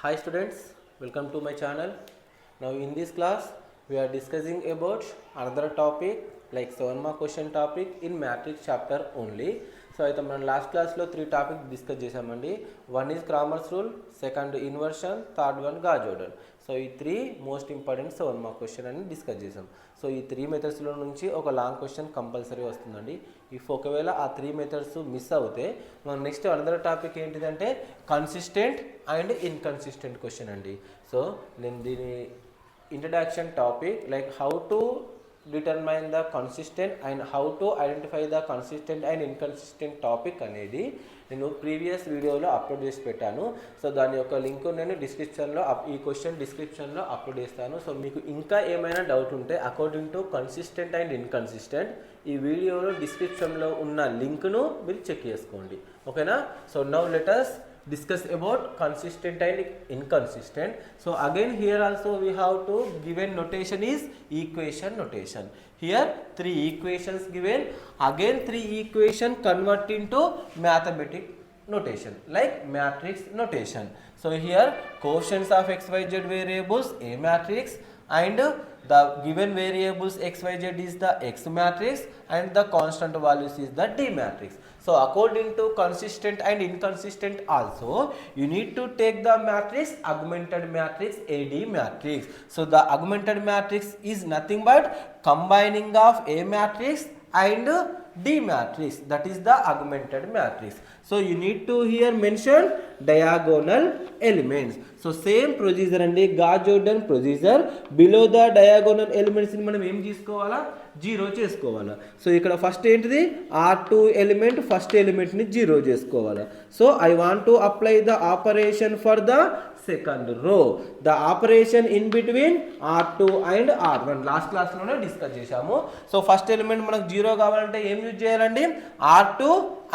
Hi students, welcome to my channel. Now in this class we are discussing about another topic like 7 mark question topic in matrix chapter only. So అయితే మనం last క్లాస్లో 3 topic discuss చేసామండి. One is Cramer's rule, second inversion, third one Gauss Jordan. So ఈ 3 most important 7 mark question అని discuss చేసాం. So ఈ 3 మెథడ్స్లో నుంచి ఒక లాంగ్ క్వశ్చన్ కంపల్సరీ వస్తుందండి. ఇఫ్ ఒకవేళ ఆ 3 మెథడ్స్ మిస్ అవుతే మనం నెక్స్ట్ అనదర్ టాపిక్ ఏంటిదంటే కన్సిస్టెంట్ అండ్ ఇన్కన్సిస్టెంట్ క్వశ్చన్ అండి. సో నేను దీని introduction topic like how to determine the consistent and how to identify the consistent and inconsistent topic అనేది నేను ప్రీవియస్ వీడియోలో అప్లోడ్ చేసి పెట్టాను. సో దాని యొక్క లింక్ నేను డిస్క్రిప్షన్లో ఈ క్వశ్చన్ డిస్క్రిప్షన్లో అప్లోడ్ చేస్తాను. సో మీకు ఇంకా ఏమైనా డౌట్ ఉంటే according to consistent and inconsistent ఈ వీడియోలో డిస్క్రిప్షన్లో ఉన్న లింక్ను మీరు చెక్ చేసుకోండి. ఓకేనా? So now let us discuss about consistent and inconsistent. So again here also we have to given notation is equation notation. Here 3 equations given, again 3 equation convert into mathematic notation like matrix notation. So here quotients of xyz variables a matrix and the given variables xyz is the x matrix and the constant values is the d matrix. So according to consistent and inconsistent also you need to take the matrix augmented matrix AD matrix. So the augmented matrix is nothing but combining of A matrix and D matrix, that is the augmented matrix. So you need to here mention diagonal elements. So same procedure and Gauss Jordan procedure, below the diagonal elements ni manam em chesukovala 0 chesukovala. So ikkada first entidi R2 element first element ni 0 chesukovala. So I want to apply the operation for the second row, the operation in between R2 and R1 last class లోనే discuss చేశాము. So first element మనకు 0 కావాలంటే ఏం use చేయాలండి? R2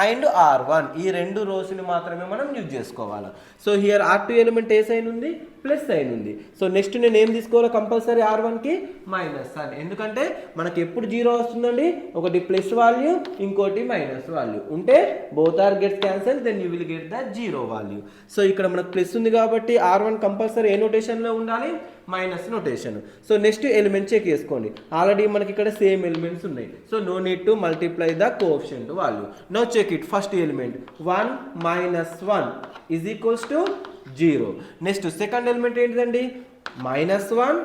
and R1 ఈ రెండు rose ని మాత్రమే మనం యూజ్ చేసుకోవాలి. సో హియర్ R2 ఎలిమెంట్ ఏ సైన్ ఉంది? ప్లస్ సైన్ ఉంది. సో నెక్స్ట్ నేను ఏం తీసుకోవాలి? కంపల్సరీ R1 కి మైనస్ సైన్. ఎందుకంటే మనకి ఎప్పుడు 0 వస్తుందండి? ఒకటి ప్లస్ వాల్యూ ఇంకోటి మైనస్ వాల్యూ ఉంటే both are gets cancel, then you will get the 0 value. So ఇక్కడ మనకు ప్లస్ ఉంది కాబట్టి R1 కంపల్సరీ ఏ నోటేషన్లో ఉండాలి? Minus notation. So next element check చేసుకోండి. ఆల్రెడీ మనకి ఇక్కడ సేమ్ ఎలిమెంట్స్ ఉన్నాయి. So no need to multiply the coefficient value. No check it. First element 1 minus 1 is equals to 0. Next second element ఏంటిదండి? Minus 1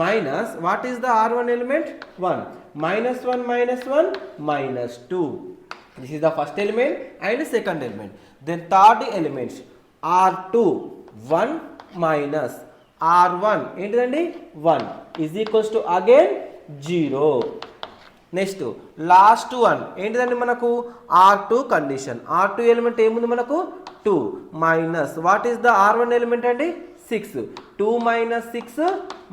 minus what is the R1 element? 1 minus 1 minus 1 minus 2. This is the first element and second element. Then third element R2 1 minus R1 ఏంటిదండి? 1 is equals to again 0. Next last one ఏంటిదండి మనకు? R2 condition. R2 element ఏముంది మనకు? 2 minus what is the R1 element అండి? 6. 2 minus 6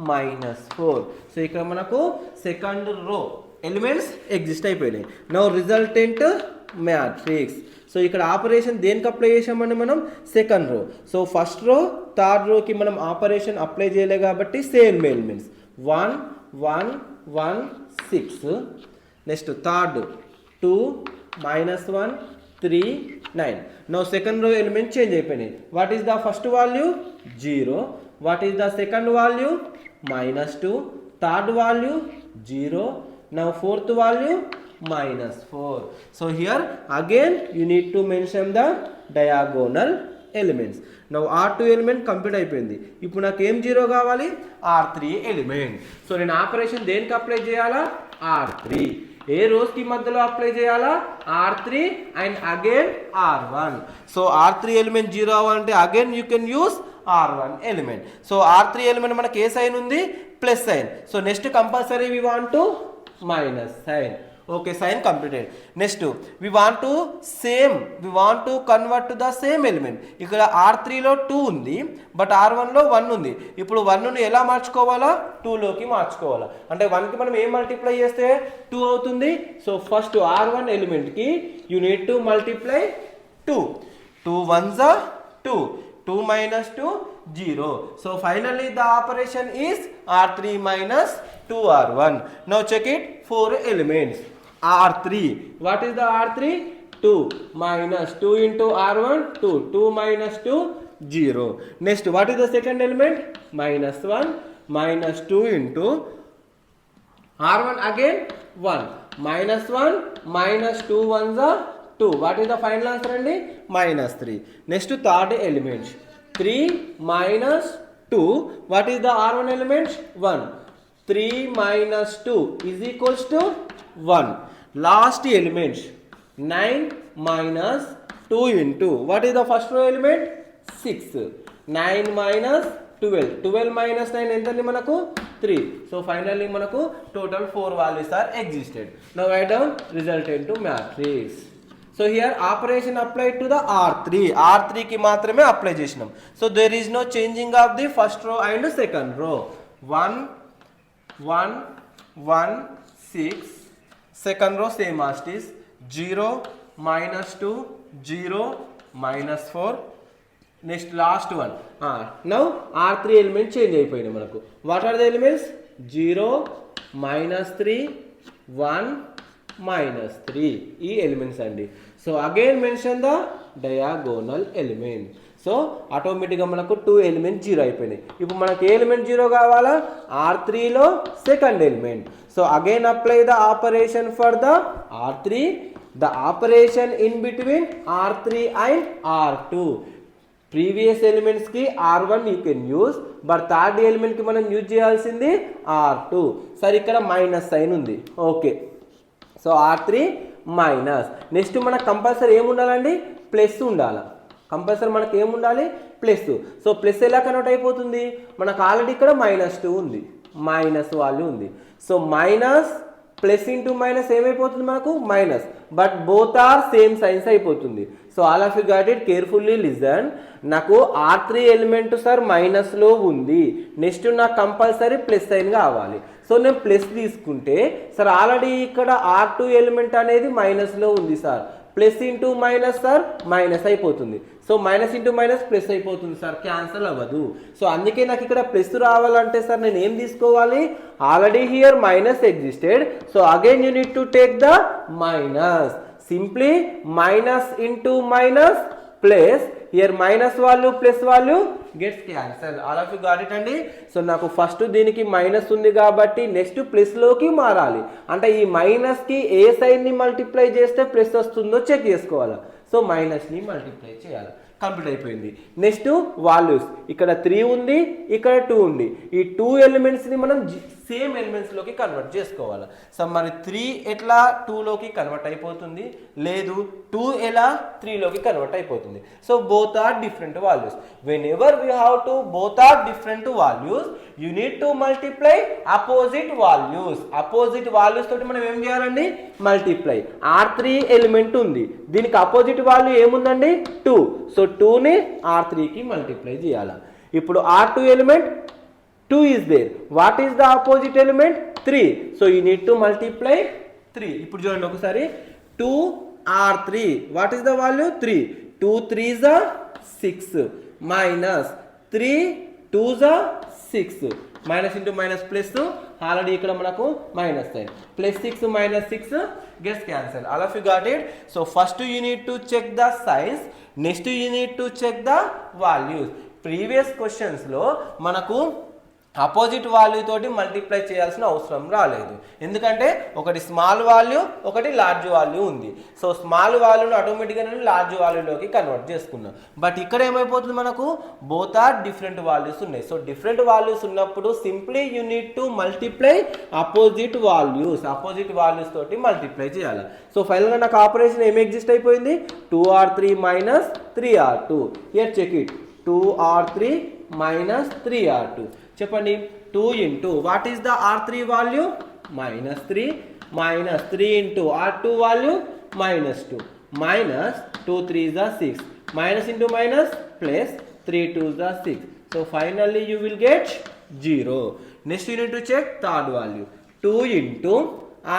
minus 4. So ఇక్కడ మనకు second row elements exist అయిపోయినాయి. Now resultant matrix. So ఇక్కడ ఆపరేషన్ దేనికి అప్లై చేసామండి మనం? Second row. So first row third రోకి మనం ఆపరేషన్ అప్లై చేయలే కాబట్టి same elements 1 1 1 6. Next third 2 minus 1 3 9. Now second row element change అయిపోయినాయి. What is the first value? 0. What is the second value? Minus 2. Third value 0. Now fourth value minus 4. So here again you need to mention the diagonal elements. Now R2 element complete అయిపోయింది. ఇప్పుడు నాకు ఏం 0 కావాలి? R3 element. So నేను operation దేనికి apply చేయాలా? R3. ఏ rose కి మధ్యలో అప్లై చేయాలా? R3 and again R1. So R3 element 0 అవ్వాలంటే again you can use R1 element. So R3 element మనకి ఏ సైన్ ఉంది? Plus sign. So next compulsory we want to minus sign. Okay, sign completed. Next we want to convert to the same element. ఇక్కడ R3లో 2 ఉంది but R1లో 1 ఉంది. ఇప్పుడు 1ను ఎలా మార్చుకోవాలా? 2లోకి మార్చుకోవాలా. అంటే 1కి మనం ఏం మల్టిప్లై చేస్తే 2 అవుతుంది. సో ఫస్ట్ R1 ఎలిమెంట్కి you need to multiply 2. 2 1s 2. 2 minus 2 0. So finally the operation is R3 minus 2R1. Now check it. 4 elements. R3. What is the R3? 2 minus 2 into R1 2. 2 minus 2 0. Next, what is the second element? -1 -2 into R1 again 1. -1 -2 ones are 2. What is the final answer andi? -3. Next, third element 3 minus 2. What is the R1 element? 1. 3 minus 2 is equals to 1. Last element 9 minus 2 into what is the first row element? 6. 9 minus 12. 12 minus 9 entandi manaku 3. So finally manaku total 4 values are existed. Now write down result into matrix. So here operation applied to the R3. R3 ki matrame apply chesinam. So there is no changing of the first row and second row. 1 1 1 6. Second row same as it is. 0 minus 2 0 minus 4. Next last one. Now R3 element change అయిపోయింది మనకు. What are the elements? 0 minus 3 1 minus 3 ఈ elements అండి. So again mention the diagonal element. So ఆటోమేటిక్గా మనకు 2 element 0 అయిపోయినాయి. ఇప్పుడు మనకు ఏ element 0 కావాలా? R3లో second element. So again apply the operation for the R3. The operation in between R3 and R2. Previous elements కి R1 you can use, but third element కి మనం యూజ్ చేయాల్సింది R2. సరే ఇక్కడ మైనస్ సైన్ ఉంది. Okay, so R3 minus. Next మనకు compulsory ఏముండాలండి? Plus ఉండాలి. కంపల్సరీ మనకు ఏముండాలి? ప్లస్. సో ప్లస్ ఎలా కన్వర్ట్ అయిపోతుంది? మనకు ఆల్రెడీ ఇక్కడ -2 ఉంది, మైనస్ వాల్యూ ఉంది. So minus plus into minus ఏమైపోతుంది మనకు? Minus, but both are same signs అయిపోతుంది. So all of you got it, carefully listen. నాకు R3 ఎలిమెంట్ సార్ మైనస్లో ఉంది, నెక్స్ట్ నాకు కంపల్సరీ ప్లస్ సైన్ కావాలి. సో నేను ప్లస్ తీసుకుంటే సార్ ఆల్రెడీ ఇక్కడ R2 ఎలిమెంట్ అనేది మైనస్లో ఉంది sir, plus into minus sir minus అయిపోతుంది. So minus into minus plus అయిపోతుంది సార్, క్యాన్సల్ అవ్వదు. సో అందుకే నాకు ఇక్కడ ప్లస్ రావాలంటే సార్ నేను ఏం తీసుకోవాలి? Already here minus existed, so again you need to take the minus. Simply minus into minus plus, here minus value plus value gets cancel. All of you got it అండి. So నాకు first దీనికి minus ఉంది కాబట్టి next ప్లస్లోకి మారాలి. అంటే ఈ మైనస్కి ఏ సైడ్ని multiply చేస్తే plus వస్తుందో చెక్ చేసుకోవాలి. సో మైనస్ని మల్టిప్లై చేయాలి. కంప్లీట్ అయిపోయింది. నెక్స్ట్ వాల్యూస్, ఇక్కడ 3 ఉంది, ఇక్కడ 2 ఉంది. ఈ 2 ఎలిమెంట్స్ని మనం సేమ్ ఎలిమెంట్స్లోకి కన్వర్ట్ చేసుకోవాలి. సో మరి 3 ఎట్లా 2లోకి కన్వర్ట్ అయిపోతుంది? లేదు, 2 ఎలా 3లోకి కన్వర్ట్ అయిపోతుంది. So both are different values. Whenever we have to both are different values, you need to multiply opposite values. Opposite values తోటి మనం ఏం చేయాలండి? మల్టిప్లై. R3 ఎలిమెంట్ ఉంది, దీనికి అపోజిట్ వాల్యూ ఏముందండి? 2. సో 2ని R3కి మల్టిప్లై చేయాలి. ఇప్పుడు R2 element 2 is there. What is the opposite element? 3. So you need to multiply 3. ఇప్పుడు చూడండి ఒకసారి, 2R3. What is the value? 3. 2 3s are 6 minus 3 2s are 6. Minus into minus plus, already ఇక్కడ మనకు minus sign. Plus 6 minus 6 gets cancelled. All of you got it? So first you need to check the signs, next you need to check the values. Previous క్వశ్చన్స్లో మనకు opposite value తోటి multiply చేయాల్సిన అవసరం రాలేదు, ఎందుకంటే ఒకటి స్మాల్ వాల్యూ ఒకటి large value ఉంది. సో స్మాల్ వాల్యూను ఆటోమేటిక్గా నేను లార్జ్ వాల్యూలోకి కన్వర్ట్ చేసుకున్నాను. బట్ ఇక్కడ ఏమైపోతుంది, మనకు బోత్ ఆర్ డిఫరెంట్ వాల్యూస్ ఉన్నాయి. సో డిఫరెంట్ వాల్యూస్ ఉన్నప్పుడు simply you need to multiply opposite values. Opposite values తోటి మల్టిప్లై చేయాలి. సో ఫైనల్గా నాకు ఆపరేషన్ ఏమి ఎగ్జిస్ట్ అయిపోయింది? 2R3 minus 3R2. Here check it, 2R3 minus 3R2. చెప్పండి, 2 into what is the R3 value? -3 minus 3 into R2 value -2 minus 2 3s are 6 minus into minus plus 3 2s are 6. So finally you will get 0. Next you need to check third value. 2 into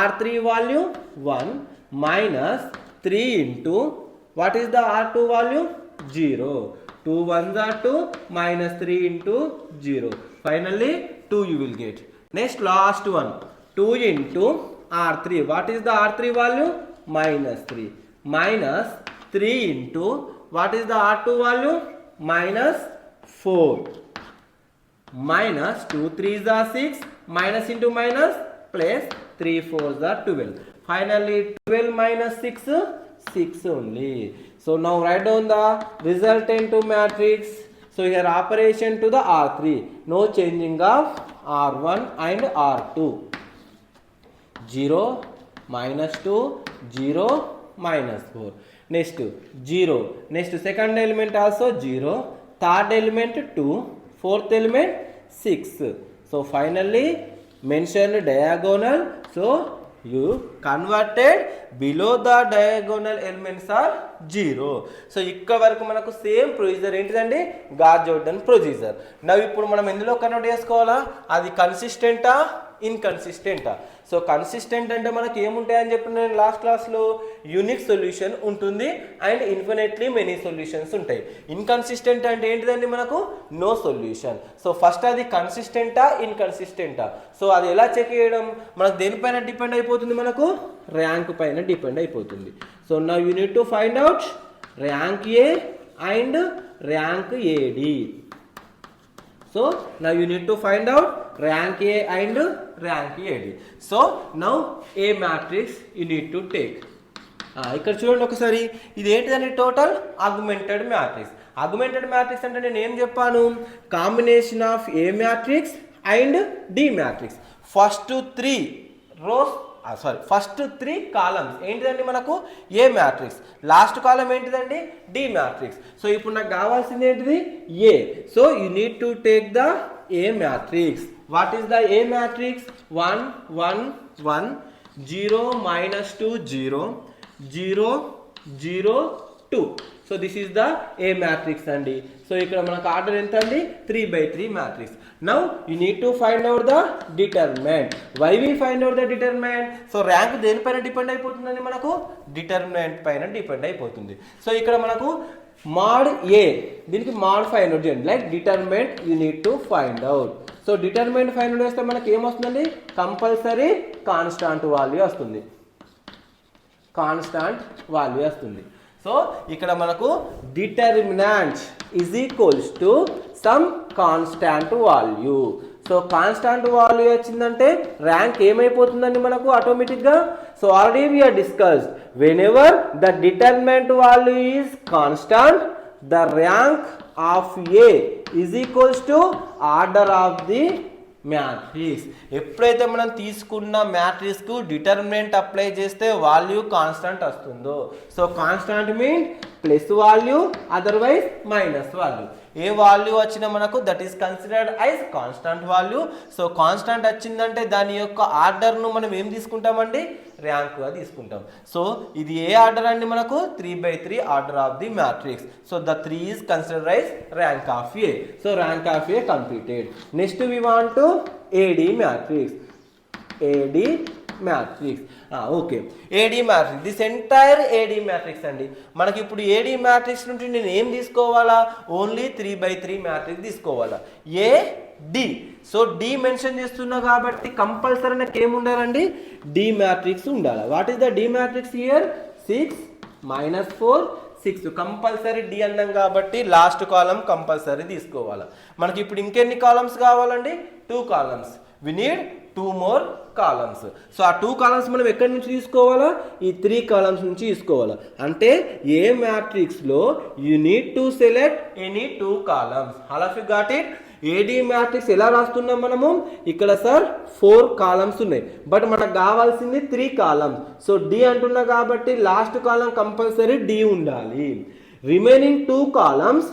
R3 value 1 minus 3 into what is the R2 value? 0. 2 1s are 2 minus 3 into 0. Finally 2 you will get. Next last one, 2 into R3. What is the R3 value? -3 minus 3 into what is the R2 value? minus 4 minus 2 3s are 6 minus into minus plus 3 4s are 12. Finally 12 minus 6 only. So now write down the resultant to matrix. So here operation to the R3, no changing of R1 and R2. 0 minus 2 0 minus 4. Next 0. Next second element also 0. Third element 2. Fourth element 6. So finally mentioned diagonal. So you converted below the diagonal elements are 0. So ఇక్కడ వరకు మనకు same procedure ఏంటిదండి, gas Jordan procedure. నవ్వు ఇప్పుడు మనం ఎందులో convert చేసుకోవాలా, అది కన్సిస్టెంటా ఇన్కన్సిస్టెంటా. సో కన్సిస్టెంట్ అంటే మనకి ఏముంటాయని చెప్పిన నేను లాస్ట్ క్లాస్లో, యూనిక్ సొల్యూషన్ ఉంటుంది అండ్ ఇన్ఫినిట్లీ మెనీ సొల్యూషన్స్ ఉంటాయి. ఇన్కన్సిస్టెంట్ అంటే ఏంటిదండి, మనకు నో సొల్యూషన్. సో ఫస్ట్ అది కన్సిస్టెంటా ఇన్కన్సిస్టెంటా. సో అది ఎలా చెక్ చేయడం, మనకు దేనిపైన డిపెండ్ అయిపోతుంది, మనకు ర్యాంక్ పైన డిపెండ్ అయిపోతుంది. So now you need to find out rank A and rank AD. So now you need to find out rank A and rank AD. So now A matrix you need to take. ఇక్కడ చూడండి ఒకసారి, ఇది ఏంటిదండి, total augmented matrix. Augmented matrix అంటే నేను ఏం చెప్పాను, combination of A matrix and D matrix. First 3 rows first 3 columns ఏంటిదండి మనకు ఏ మ్యాట్రిక్స్, లాస్ట్ కాలం ఏంటిదండి డి మ్యాట్రిక్స్. సో ఇప్పుడు నాకు కావాల్సింది ఏంటిది A. So you need to take the A matrix. What is the A matrix, 1 1 1 0 minus 2 0 0 0 2. So this is the A matrix అండి. సో ఇక్కడ మనకు ఆర్డర్ ఎంత అండి, 3/3 matrix. Now you need to find out the determinant. Why we find out the determinant, so rank దేనిపైన depend అయిపోతుందండి, మనకు determinant పైన డిపెండ్ అయిపోతుంది. సో ఇక్కడ మనకు మాడ్ ఏ, దీనికి మాడ్ ఫైండ్ అవుట్ చేయండి, like determinant you need to find out. So determinant find out చేస్తే మనకి ఏమొస్తుందండి, కంపల్సరీ కాన్స్టాంట్ వాల్యూ వస్తుంది, కాన్స్టాంట్ వాల్యూ వస్తుంది. సో ఇక్కడ మనకు determinant is equals to some constant value. So constant value వచ్చిందంటే ర్యాంక్ ఏమైపోతుందండి మనకు ఆటోమేటిక్గా. So already we are discussed, whenever the determinant value is constant, the rank of A is equals to order of the matrix. ఎప్పుడైతే మనం తీసుకున్న మ్యాట్రిక్స్కు determinant apply చేస్తే value constant వస్తుందో, so constant mean plus value, otherwise minus value. ఏ value వచ్చినా మనకు that is considered as constant value. So constant వచ్చిందంటే దాని యొక్క ఆర్డర్ను మనం ఏం తీసుకుంటామండి, ర్యాంక్గా తీసుకుంటాం. సో ఇది ఏ ఆర్డర్ అండి, మనకు 3/3 order of the matrix. So the 3 is considered as rank of A. So rank of A completed. Next we want to AD matrix. AD matrix, okay, AD matrix, this entire AD matrix అండి. మనకి ఇప్పుడు AD matrix నుండి నేను ఏం తీసుకోవాలా, only 3/3 matrix తీసుకోవాలా, A D. So D mention చేస్తున్నా కాబట్టి కంపల్సరీ నాకు ఏముండాలండి, డి మ్యాట్రిక్స్ ఉండాలి. What is the D matrix here, 6 minus 4 6. Compulsory D అన్నాం కాబట్టి లాస్ట్ కాలం కంపల్సరీ తీసుకోవాలి. మనకి ఇప్పుడు ఇంకెన్ని కాలమ్స్ కావాలండి, 2 columns. We need 2 more columns. So ఆ 2 కాలమ్స్ మనం ఎక్కడి నుంచి తీసుకోవాలా, ఈ 3 కాలమ్స్ నుంచి తీసుకోవాలా. అంటే ఏ మ్యాట్రిక్స్లో you need to select any 2 columns. All of you got it. A D matrix ఎలా రాస్తున్నాం మనము, ఇక్కడ సార్ 4 కాలమ్స్ ఉన్నాయి, బట్ మనకు కావాల్సింది 3 కాలమ్స్. సో డి అంటున్నా కాబట్టి లాస్ట్ కాలం కంపల్సరీ డి ఉండాలి. రిమైనింగ్ 2 కాలమ్స్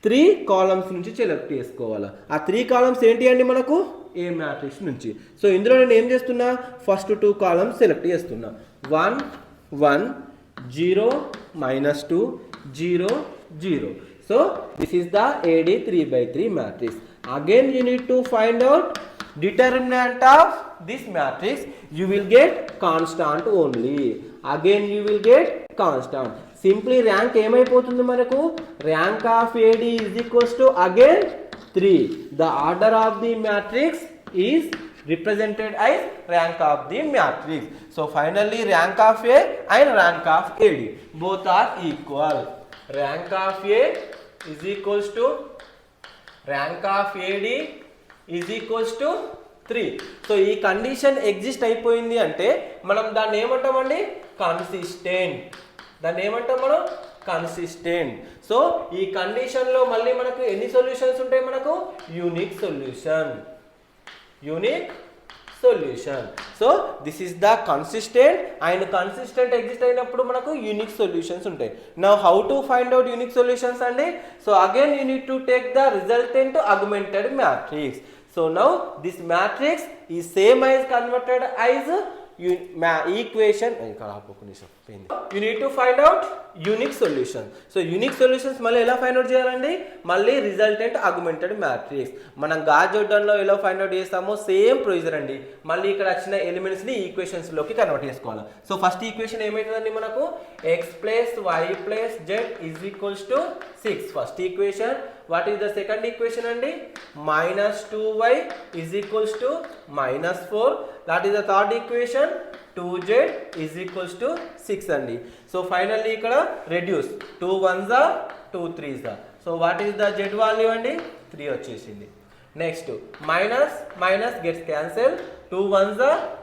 3 కాలమ్స్ నుంచి సెలెక్ట్ చేసుకోవాలి. ఆ 3 కాలమ్స్ ఏంటి అండి, మనకు ఏ మ్యాట్రిక్స్ నుంచి. సో ఇందులో నేను ఏం చేస్తున్నా, ఫస్ట్ 2 కాలమ్స్ సెలెక్ట్ చేస్తున్నా, 1 1 0 minus 2 0 0. So this is the AD 3/3 matrix. Again you need to find out determinant of this matrix. You will get constant only. Again you will get constant. Simply rank ఏమైపోతుంది మనకు, rank of AD is equals to again 3. The order of the matrix is represented as rank of the matrix. So finally rank of A and rank of AD both are equal. Rank of A is equals to rank of AD is equals to 3. So ఈ condition exist అయిపోయింది అంటే మనం దాన్ని ఏమంటామండి, consistent. దాన్ని ఏమంటాం మనం, consistent. So ఈ కండిషన్లో మళ్ళీ మనకు ఎన్ని సొల్యూషన్స్ ఉంటాయి, మనకు unique solution. Unique solution. So this is the consistent and consistent exist అయినప్పుడు మనకు యూనిక్ సొల్యూషన్స్ ఉంటాయి. Now how to find out unique solutions అండి. So again you need to take the resultant augmented matrix. So now this matrix is same as converted as equation. You need to find out unique solution. So unique solutions మళ్ళీ ఎలా find out చేయాలండి, మళ్ళీ resultant augmented matrix. మనం gas జోర్డాన్లో ఎలా find out చేస్తామో same procedure అండి. మళ్ళీ ఇక్కడ వచ్చిన ఎలిమెంట్స్ ని ఈక్వేషన్స్ లోకి కన్వర్ట్ చేసుకోవాలి. సో ఫస్ట్ ఈక్వేషన్ ఏమవుతుందండి మనకు, x plus y plus z is equals to 6. First equation. What is the second equation అండి, minus 2y is equals to minus 4. That is the third equation, 2z is equals to 6 అండి. So finally ఇక్కడ reduce, 2 1s 2 3s. So what is the z value అండి, 3 వచ్చేసింది. Next minus minus gets cancel, 2 1s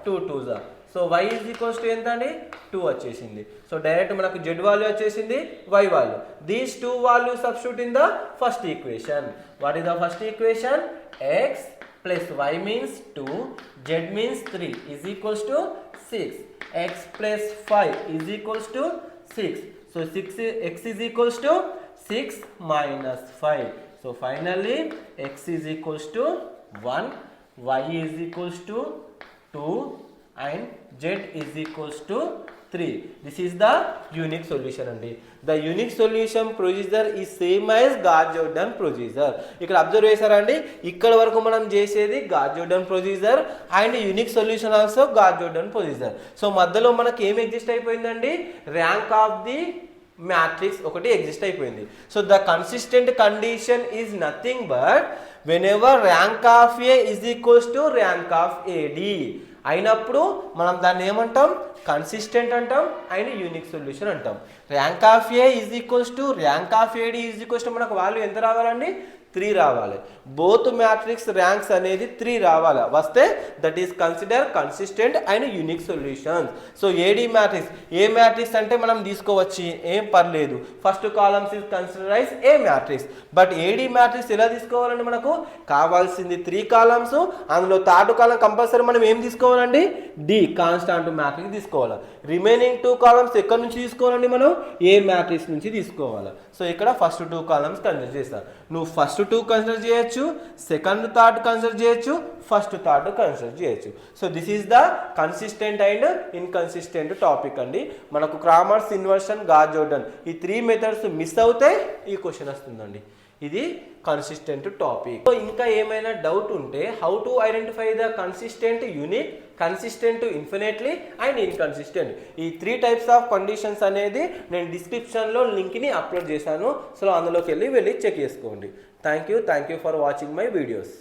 2 2s. So y is equals to ఎంత అండి, 2 వచ్చేసింది. So direct మనకు z value వచ్చేసింది, y value. These 2 value substitute in the first equation. What is the first equation, x plus y means 2, z means 3 is equals to 6. X plus 5 is equals to 6. So x is equals to 6 minus 5. So finally x is equals to 1, y is equals to 2 and z is equals to 3. This is the unique solution అండి. The unique solution procedure is same as Gauss Jordan procedure. ఇక్కడ observe చేశారండి, ఇక్కడ వరకు మనం చేసేది Gauss Jordan procedure and unique solution also Gauss Jordan procedure. So మధ్యలో మనకి ఏం ఎగ్జిస్ట్ అయిపోయిందండి, ర్యాంక్ ఆఫ్ ది మ్యాట్రిక్స్ ఒకటి ఎగ్జిస్ట్ అయిపోయింది. So the consistent condition is nothing but whenever rank of A is equals to rank of AD అయినప్పుడు మనం దాన్ని ఏమంటాం, కన్సిస్టెంట్ అంటాం అండ్ యూనిక్ సొల్యూషన్ అంటాం. Rank of A is equals to rank of AD is equals to మనకు value ఎంత రావాలండి, 3 రావాలి. బోత్ మ్యాట్రిక్స్ ర్యాంక్స్ అనేది 3 రావాలి. వస్తే that is consider consistent and unique solutions. So A D matrix, A matrix అంటే మనం తీసుకోవచ్చు, ఏం పర్లేదు. First columns is consider is A matrix. But A D matrix ఎలా తీసుకోవాలండి, మనకు కావాల్సింది 3 కాలమ్స్. అందులో థర్డ్ కాలం కంపల్సరీ మనం ఏం తీసుకోవాలండి, డి కాన్స్టాంట్ మ్యాట్రిక్స్ తీసుకోవాలి. రిమైనింగ్ 2 కాలమ్స్ ఎక్కడి నుంచి తీసుకోవాలండి, మనం ఏ మ్యాట్రిక్స్ నుంచి తీసుకోవాలి. సో ఇక్కడ ఫస్ట్ 2 కాలమ్స్ కన్సిడర్ చేస్తాను. నువ్వు ఫస్ట్ 2 కన్సిడర్ చేయొచ్చు, సెకండ్ థర్డ్ కన్సిడర్ చేయొచ్చు, ఫస్ట్ థర్డ్ కన్సిడర్ చేయొచ్చు. So this is the consistent and inconsistent topic అండి. మనకు క్రామర్స్, ఇన్వర్షన్, గాస్ జోర్డాన్ ఈ 3 మెథడ్స్ మిస్ అవుతే ఈ క్వశ్చన్ వస్తుందండి. ఇది కన్సిస్టెంట్ టాపిక్. సో ఇంకా ఏమైనా డౌట్ ఉంటే how to identify the consistent, unique, consistent infinitely and inconsistent, ఈ 3 టైప్స్ ఆఫ్ కండిషన్స్ అనేది నేను డిస్క్రిప్షన్లో లింక్ని అప్లోడ్ చేశాను. సో అందులోకి వెళ్ళి చెక్ చేసుకోండి. Thank you for watching my videos.